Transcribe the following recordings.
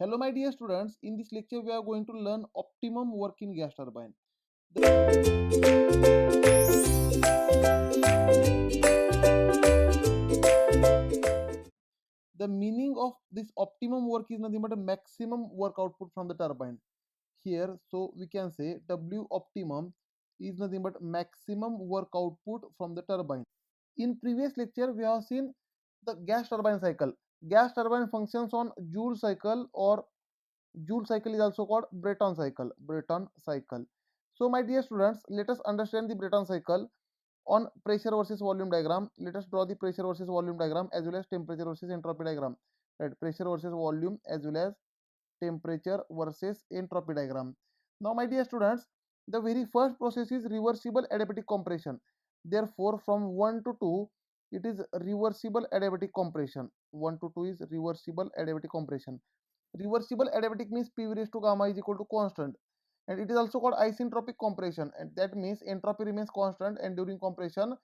Hello my dear students, in this lecture we are going to learn optimum work in gas turbine. The meaning of this optimum work is nothing but a maximum work output from the turbine. Here, so we can say W optimum is nothing but maximum work output from the turbine. In previous lecture, we have seen the gas turbine cycle. Gas turbine functions on Joule cycle, or Joule cycle is also called Breton cycle. Breton cycle. So, my dear students, let us understand the Breton cycle on pressure versus volume diagram. Let us draw the pressure versus volume diagram as well as temperature versus entropy diagram. Right, pressure versus volume as well as temperature versus entropy diagram. Now, my dear students, the very first process is reversible adiabatic compression. Therefore, from 1 to 2, it is reversible adiabatic compression. 1 to 2 is reversible adiabatic compression. Reversible adiabatic means P raised to gamma is equal to constant, and it is also called isentropic compression, and that means entropy remains constant, and during compression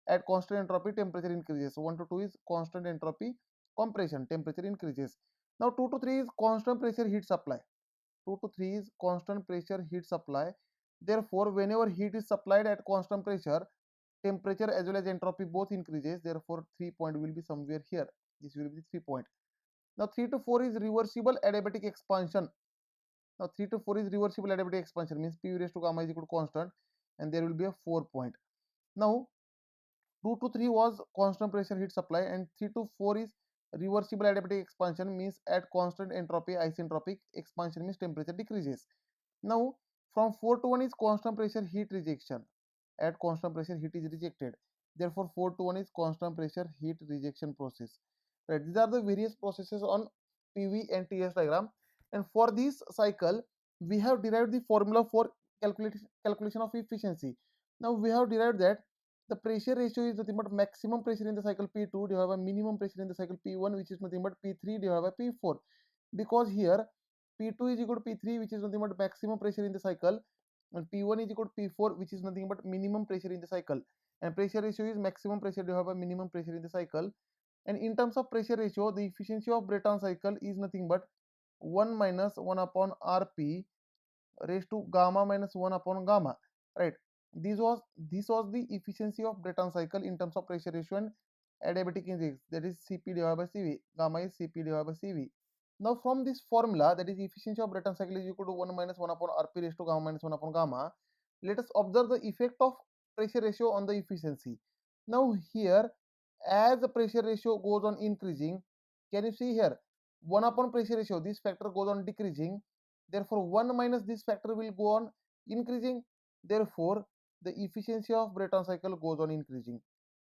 at constant entropy temperature increases. 1 to 2 is constant entropy compression, temperature increases. Now 2 to 3 is constant pressure heat supply. 2 to 3 is constant pressure heat supply. Therefore, whenever heat is supplied at constant pressure, temperature as well as entropy both increases. Therefore, 3 point will be somewhere here. This will be 3 point. Now 3 to 4 is reversible adiabatic expansion. Now 3 to 4 is reversible adiabatic expansion, means P raised to gamma is equal to constant, and there will be a 4 point. Now 2 to 3 was constant pressure heat supply, and 3 to 4 is reversible adiabatic expansion, means at constant entropy isentropic expansion means temperature decreases. Now from 4 to 1 is constant pressure heat rejection. At constant pressure heat is rejected. Therefore 4 to 1 is constant pressure heat rejection process. Right, these are the various processes on PV and TS diagram, and for this cycle we have derived the formula for calculation of efficiency. Now we have derived that the pressure ratio is nothing but maximum pressure in the cycle P2 divided by minimum pressure in the cycle P1, which is nothing but P3 divided by P4, because here P2 is equal to P3, which is nothing but maximum pressure in the cycle, and P1 is equal to P4, which is nothing but minimum pressure in the cycle, and pressure ratio is maximum pressure divided by minimum pressure in the cycle. And in terms of pressure ratio, the efficiency of Breton cycle is nothing but 1 minus 1 upon Rp raised to gamma minus 1 upon gamma. Right, this was the efficiency of Breton cycle in terms of pressure ratio and adiabatic index, that is Cp divided by Cv. Gamma is Cp divided by Cv. Now from this formula, that is efficiency of Breton cycle is equal to 1 minus 1 upon Rp raised to gamma minus 1 upon gamma, let us observe the effect of pressure ratio on the efficiency. Now here, as the pressure ratio goes on increasing, can you see here 1 upon pressure ratio, this factor goes on decreasing. Therefore 1 minus this factor will go on increasing. Therefore the efficiency of Breton cycle goes on increasing.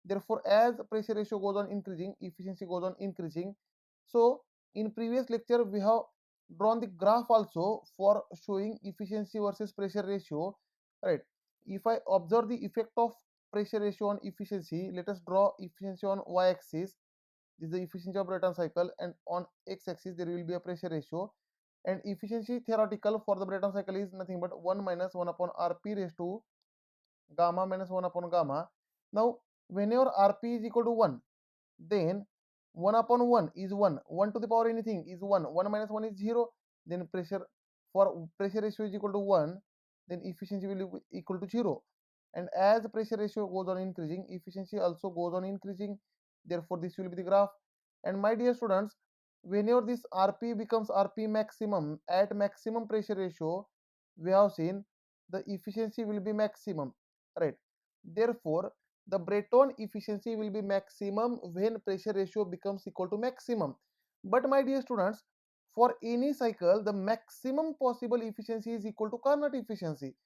Therefore as pressure ratio goes on increasing, efficiency goes on increasing. So in previous lecture we have drawn the graph also for showing efficiency versus pressure ratio. Right, if I observe the effect of pressure ratio on efficiency, let us draw efficiency on y-axis. This is the efficiency of Breton cycle, and on x-axis there will be a pressure ratio. And efficiency theoretical for the Breton cycle is nothing but 1 minus 1 upon Rp raised to gamma minus 1 upon gamma. Now whenever Rp is equal to 1, then 1 upon 1 is 1, 1 to the power anything is 1, 1 minus 1 is 0, then pressure, for pressure ratio is equal to 1, then efficiency will be equal to 0. And as pressure ratio goes on increasing, efficiency also goes on increasing. Therefore this will be the graph. And my dear students, whenever this Rp becomes Rp maximum, at maximum pressure ratio, we have seen the efficiency will be maximum. Right, therefore the Breton efficiency will be maximum when pressure ratio becomes equal to maximum. But my dear students, for any cycle the maximum possible efficiency is equal to Carnot efficiency.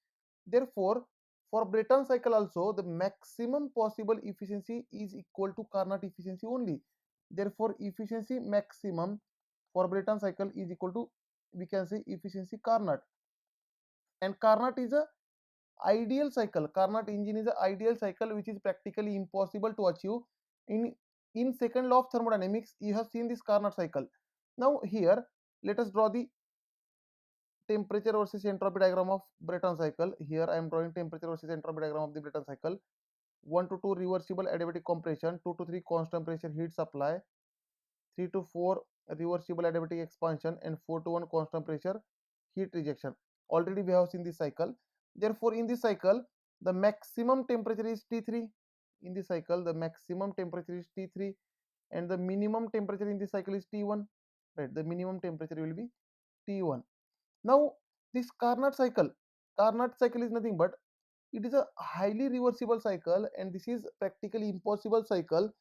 Therefore for Breton cycle also the maximum possible efficiency is equal to Carnot efficiency only. Therefore efficiency maximum for Breton cycle is equal to, we can say, efficiency Carnot. And Carnot is a ideal cycle. Carnot engine is an ideal cycle which is practically impossible to achieve. In second law of thermodynamics you have seen this Carnot cycle. Now here let us draw the temperature versus entropy diagram of Breton cycle. Here I am drawing temperature versus entropy diagram of the Breton cycle. 1 to 2 reversible adiabatic compression, 2 to 3 constant pressure heat supply, 3 to 4 reversible adiabatic expansion, and 4 to 1 constant pressure heat rejection. Already we have seen this cycle. Therefore, in this cycle, the maximum temperature is T3. In this cycle, the maximum temperature is T3, and the minimum temperature in this cycle is T1. Right, the minimum temperature will be T1. Now, this Carnot cycle is nothing but it is a highly reversible cycle, and this is practically impossible cycle.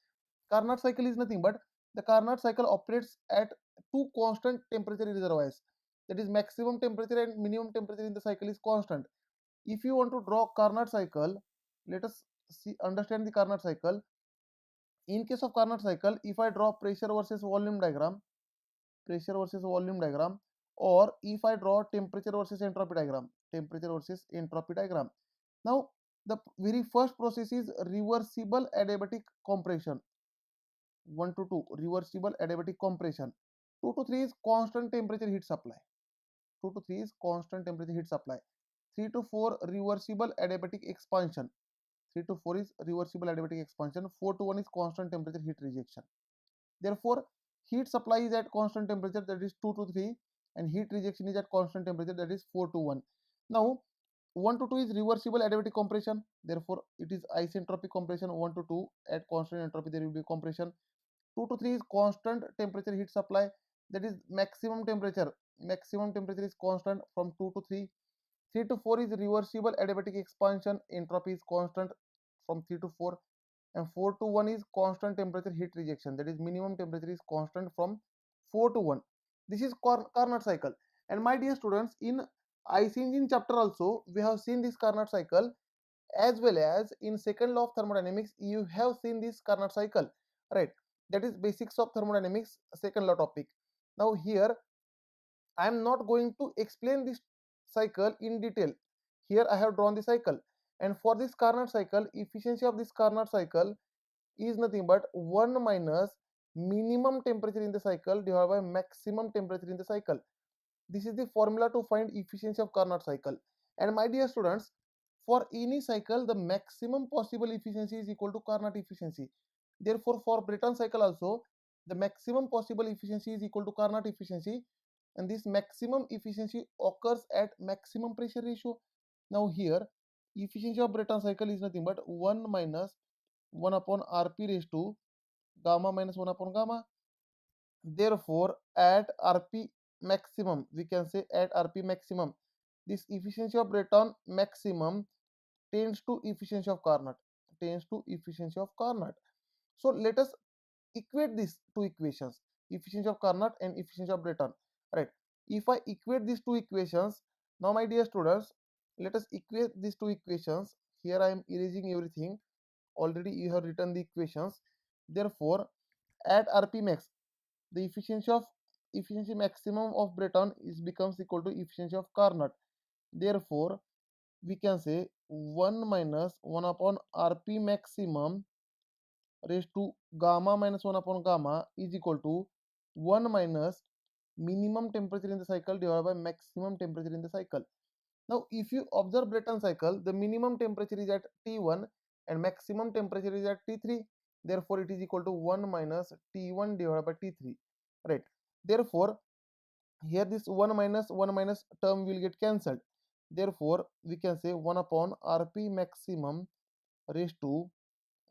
Carnot cycle is nothing but the Carnot cycle operates at two constant temperature reservoirs. That is, maximum temperature and minimum temperature in the cycle is constant. If you want to draw Carnot cycle, let us see understand the Carnot cycle. In case of Carnot cycle, if I draw pressure versus volume diagram, or if I draw temperature versus entropy diagram, Now, the very first process is reversible adiabatic compression. 1 to 2 reversible adiabatic compression. 2 to 3 is constant temperature heat supply. 2 to 3 is constant temperature heat supply. 3 to 4 reversible adiabatic expansion. 3 to 4 is reversible adiabatic expansion. 4 to 1 is constant temperature heat rejection. Therefore, heat supply is at constant temperature, that is 2 to 3, and heat rejection is at constant temperature, that is 4 to 1. Now, 1 to 2 is reversible adiabatic compression. Therefore, it is isentropic compression. 1 to 2 at constant entropy there will be compression. 2 to 3 is constant temperature heat supply, that is maximum temperature. Maximum temperature is constant from 2 to 3. 3 to 4 is reversible adiabatic expansion. Entropy is constant from 3 to 4. And 4 to 1 is constant temperature heat rejection, that is minimum temperature is constant from 4 to 1. This is Carnot cycle. And my dear students, in IC engine chapter also we have seen this Carnot cycle, as well as in second law of thermodynamics you have seen this Carnot cycle, right? That is basics of thermodynamics, second law topic. Now here I am not going to explain this cycle in detail. Here I have drawn the cycle, and for this Carnot cycle, efficiency of this Carnot cycle is nothing but 1 minus minimum temperature in the cycle divided by maximum temperature in the cycle. This is the formula to find efficiency of Carnot cycle. And my dear students, for any cycle, the maximum possible efficiency is equal to Carnot efficiency. Therefore, for Brayton cycle also, the maximum possible efficiency is equal to Carnot efficiency, and this maximum efficiency occurs at maximum pressure ratio. Now here, efficiency of Brayton cycle is nothing but 1 minus 1 upon Rp raised to gamma minus 1 upon gamma. Therefore, at Rp maximum, we can say at Rp maximum, this efficiency of Brayton maximum tends to efficiency of Carnot. So let us equate these two equations, efficiency of Carnot and efficiency of Brayton. Right. If I equate these two equations, now my dear students, let us equate these two equations. Here I am erasing everything. Already you have written the equations. Therefore, at Rp max, the efficiency maximum of Brayton is becomes equal to efficiency of Carnot. Therefore, we can say 1 minus 1 upon Rp maximum raised to gamma minus 1 upon gamma is equal to 1 minus minimum temperature in the cycle divided by maximum temperature in the cycle. Now, if you observe Brayton cycle, the minimum temperature is at T1 and maximum temperature is at T3. Therefore, it is equal to 1 minus T1 divided by T3. Right. Therefore, here this 1 minus term will get cancelled. Therefore, we can say 1 upon Rp maximum raised to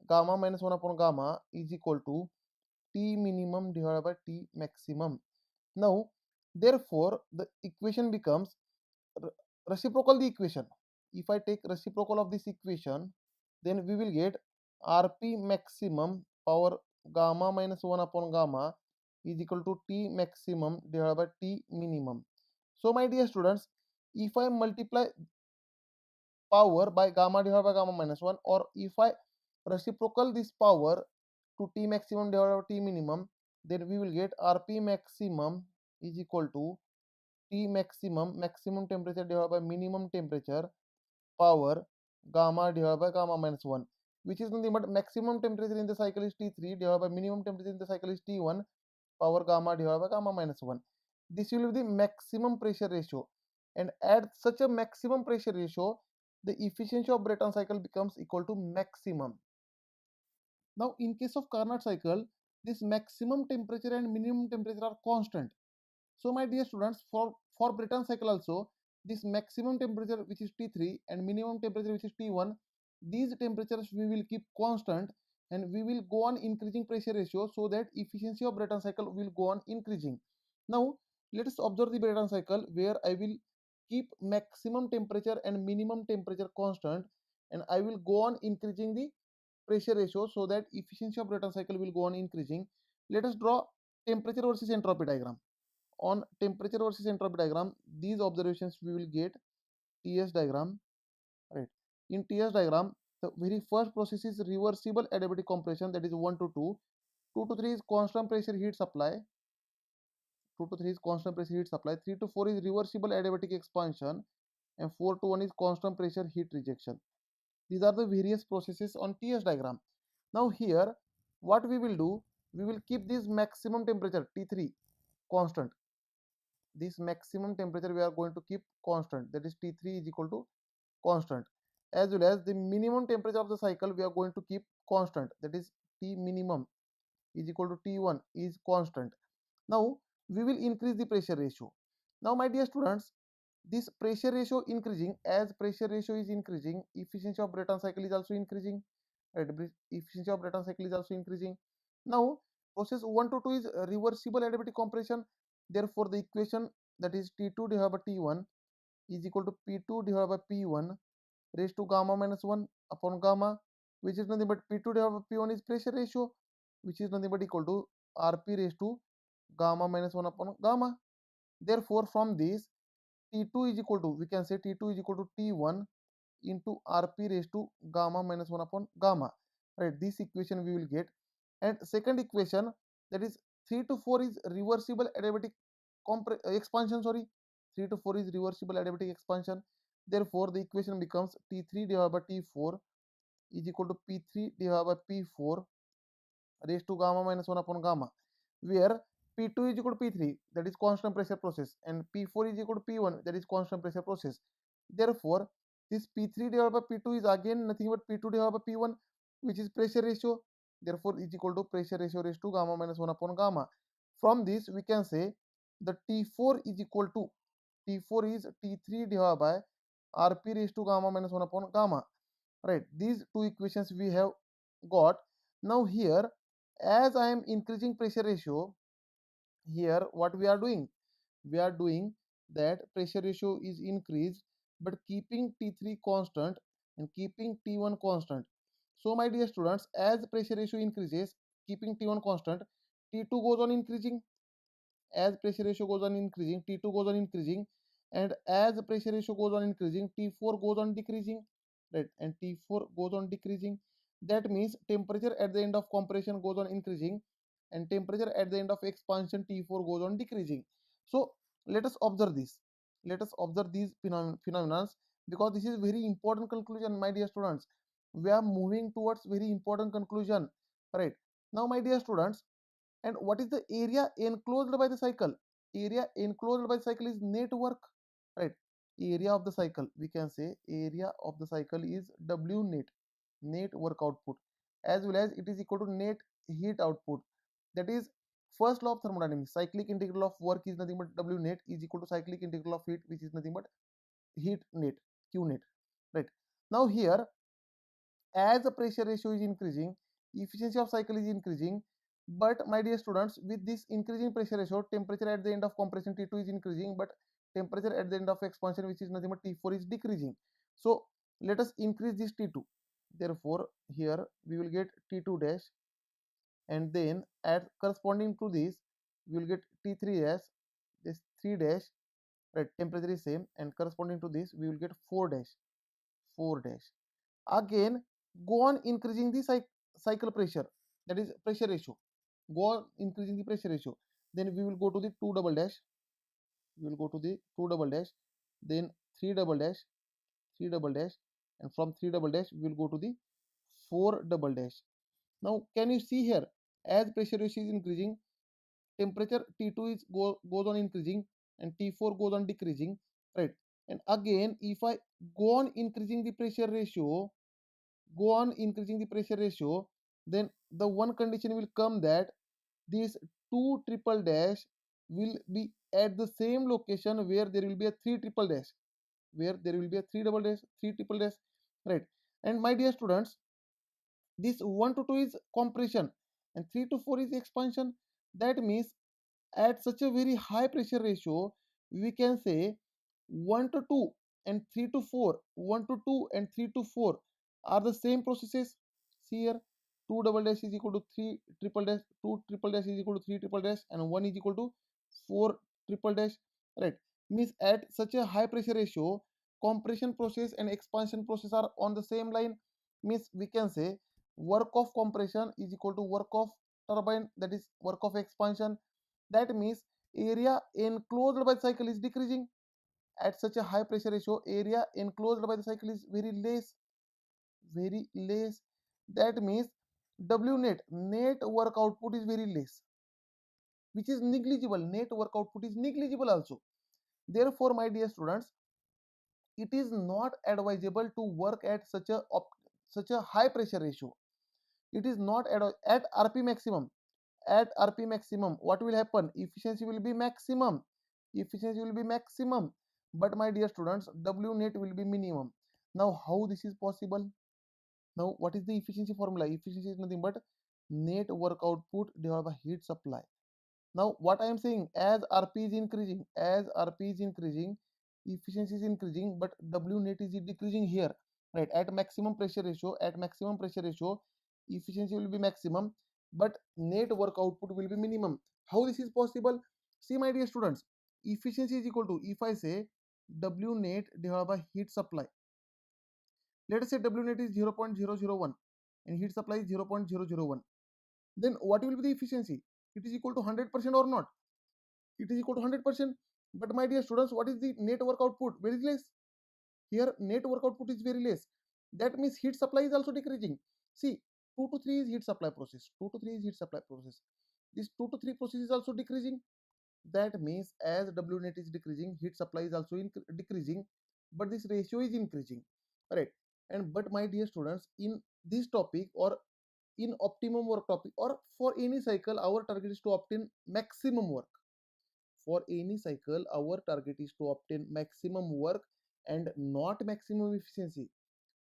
gamma minus 1 upon gamma is equal to T minimum divided by T maximum. Now, therefore, the equation becomes reciprocal the equation. If I take reciprocal of this equation, then we will get Rp maximum power gamma minus 1 upon gamma is equal to T maximum divided by T minimum. So my dear students, if I multiply power by gamma divided by gamma minus 1, or if I reciprocal this power to T maximum divided by T minimum, then we will get Rp maximum is equal to T maximum temperature divided by minimum temperature power gamma divided by gamma minus 1, which is nothing but maximum temperature in the cycle is T3 divided by minimum temperature in the cycle is T1 power gamma divided by gamma minus 1. This will be the maximum pressure ratio, and at such a maximum pressure ratio, the efficiency of Brayton cycle becomes equal to maximum. Now, in case of Carnot cycle, this maximum temperature and minimum temperature are constant. So my dear students, for Brayton cycle also, this maximum temperature which is T3 and minimum temperature which is T1, these temperatures we will keep constant, and we will go on increasing pressure ratio, so that efficiency of Brayton cycle will go on increasing. Now let us observe the Brayton cycle where I will keep maximum temperature and minimum temperature constant, and I will go on increasing the pressure ratio, so that efficiency of Brayton cycle will go on increasing. Let us draw temperature versus entropy diagram. On temperature versus entropy diagram, these observations we will get TS diagram, right? In TS diagram, the very first process is reversible adiabatic compression, that is 1 to 2. 2 to 3 is constant pressure heat supply. 2 to 3 is constant pressure heat supply. 3 to 4 is reversible adiabatic expansion, and 4 to 1 is constant pressure heat rejection. These are the various processes on TS diagram. Now here, what we will do, we will keep this maximum temperature T3 constant. This maximum temperature we are going to keep constant, that is T3 is equal to constant, as well as the minimum temperature of the cycle we are going to keep constant, that is T minimum is equal to T1 is constant. Now we will increase the pressure ratio. Now my dear students, this pressure ratio increasing, as pressure ratio is increasing, efficiency of Brayton cycle is also increasing, right? Efficiency of Brayton cycle is also increasing. Now process 1 to 2 is reversible adiabatic compression. Therefore the equation, that is T2 divided by T1 is equal to P2 divided by P1 raised to gamma minus 1 upon gamma, which is nothing but P2 divided by P1 is pressure ratio, which is nothing but equal to Rp raised to gamma minus 1 upon gamma. Therefore from this, T2 is equal to, we can say T2 is equal to T1 into Rp raised to gamma minus 1 upon gamma, right? This equation we will get. And second equation, that is 3 to 4 is reversible adiabatic expansion, sorry, 3 to 4 is reversible adiabatic expansion. Therefore the equation becomes T3 divided by T4 is equal to P3 divided by P4 raised to gamma minus 1 upon gamma, where P2 is equal to P3, that is constant pressure process, and P4 is equal to P1, that is constant pressure process. Therefore this P3 divided by P2 is again nothing but P2 divided by P1, which is pressure ratio. Therefore is equal to pressure ratio raised to gamma minus 1 upon gamma. From this we can say the T4 is equal to, T4 is T3 divided by Rp raised to gamma minus 1 upon gamma, right? These two equations we have got. Now here, as I am increasing pressure ratio, here what we are doing, we are doing that pressure ratio is increased, but keeping T3 constant and keeping T1 constant. So my dear students, as pressure ratio increases, keeping T1 constant, T2 goes on increasing. As pressure ratio goes on increasing, T2 goes on increasing, and as pressure ratio goes on increasing, T4 goes on decreasing, right? And T4 goes on decreasing. That means temperature at the end of compression goes on increasing, and temperature at the end of expansion T4 goes on decreasing. So let us observe this. Let us observe these phenomena, because this is very important conclusion, my dear students. We are moving towards very important conclusion, right? Now, my dear students, and what is the area enclosed by the cycle? Area enclosed by the cycle is net work, right? Area of the cycle, we can say area of the cycle is W net, net work output, as well as it is equal to net heat output. That is first law of thermodynamics. Cyclic integral of work is nothing but W net is equal to cyclic integral of heat, which is nothing but heat net, Q net, right? Now here, as the pressure ratio is increasing, efficiency of cycle is increasing. But my dear students, with this increasing pressure ratio, temperature at the end of compression T2 is increasing, but temperature at the end of expansion, which is nothing but T4, is decreasing. So let us increase this T2. Therefore here we will get T2 dash, and then at corresponding to this we will get T3 dash, this 3 dash, right? Temperature is same, and corresponding to this we will get 4 dash, 4 dash. Again go on increasing the cycle pressure, that is pressure ratio, go on increasing the pressure ratio. Then we will go to the 2 double dash, we will go to the 2 double dash, then 3 double dash, 3 double dash, and from 3 double dash we will go to the 4 double dash. Now can you see here, as pressure ratio is increasing, temperature T2 is goes on increasing, and T4 goes on decreasing, right? And again if I go on increasing the pressure ratio, go on increasing the pressure ratio, then the one condition will come that this 2 triple dash will be at the same location where there will be a 3 triple dash, where there will be a 3 double dash, 3 triple dash, right? And my dear students, this 1 to 2 is compression and 3 to 4 is expansion. That means at such a very high pressure ratio, we can say 1 to 2 and 3 to 4, 1 to 2 and 3 to 4 are the same processes. See here, 2 double dash is equal to 3 triple dash, 2 triple dash is equal to 3 triple dash, and 1 is equal to 4 triple dash, right? Means at such a high pressure ratio, compression process and expansion process are on the same line. Means we can say work of compression is equal to work of turbine, that is work of expansion. That means area enclosed by the cycle is decreasing. At such a high pressure ratio, area enclosed by the cycle is very less, very less. That means W net work output is very less, which is negligible. Net work output is negligible also. Therefore, my dear students, it is not advisable to work at such a high pressure ratio. It is not at RP maximum. At RP maximum, what will happen? Efficiency will be maximum. Efficiency will be maximum. But my dear students, W net will be minimum. Now, how this is possible? Now, what is the efficiency formula? Efficiency is nothing but net work output divided by heat supply. Now, what I am saying, as RP is increasing, efficiency is increasing, but W net is decreasing here, right? At maximum pressure ratio, efficiency will be maximum, but net work output will be minimum. How this is possible? See, my dear students, efficiency is equal to, if I say W net divided by heat supply, let us say W net is 0.001 and heat supply is 0.001. Then what will be the efficiency? It is equal to 100% or not? It is equal to 100%. But my dear students, what is the net work output? Very less. Here net work output is very less. That means heat supply is also decreasing. See, 2 to 3 is heat supply process. 2 to 3 is heat supply process. This 2 to 3 process is also decreasing. That means as W net is decreasing, heat supply is also decreasing, but this ratio is increasing. Right? And but my dear students, in this topic or in optimum work topic or for any cycle, our target is to obtain maximum work. For any cycle, our target is to obtain maximum work and not maximum efficiency.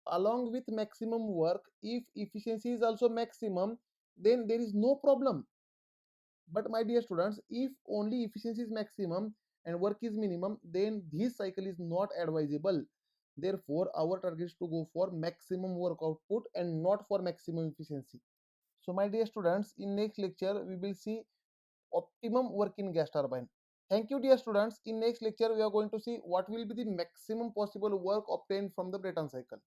Along with maximum work, if efficiency is also maximum, then there is no problem. But my dear students, if only efficiency is maximum and work is minimum, then this cycle is not advisable. Therefore, our target is to go for maximum work output and not for maximum efficiency. So my dear students, in next lecture, we will see optimum work in gas turbine. Thank you, dear students. In next lecture, we are going to see what will be the maximum possible work obtained from the Brayton cycle.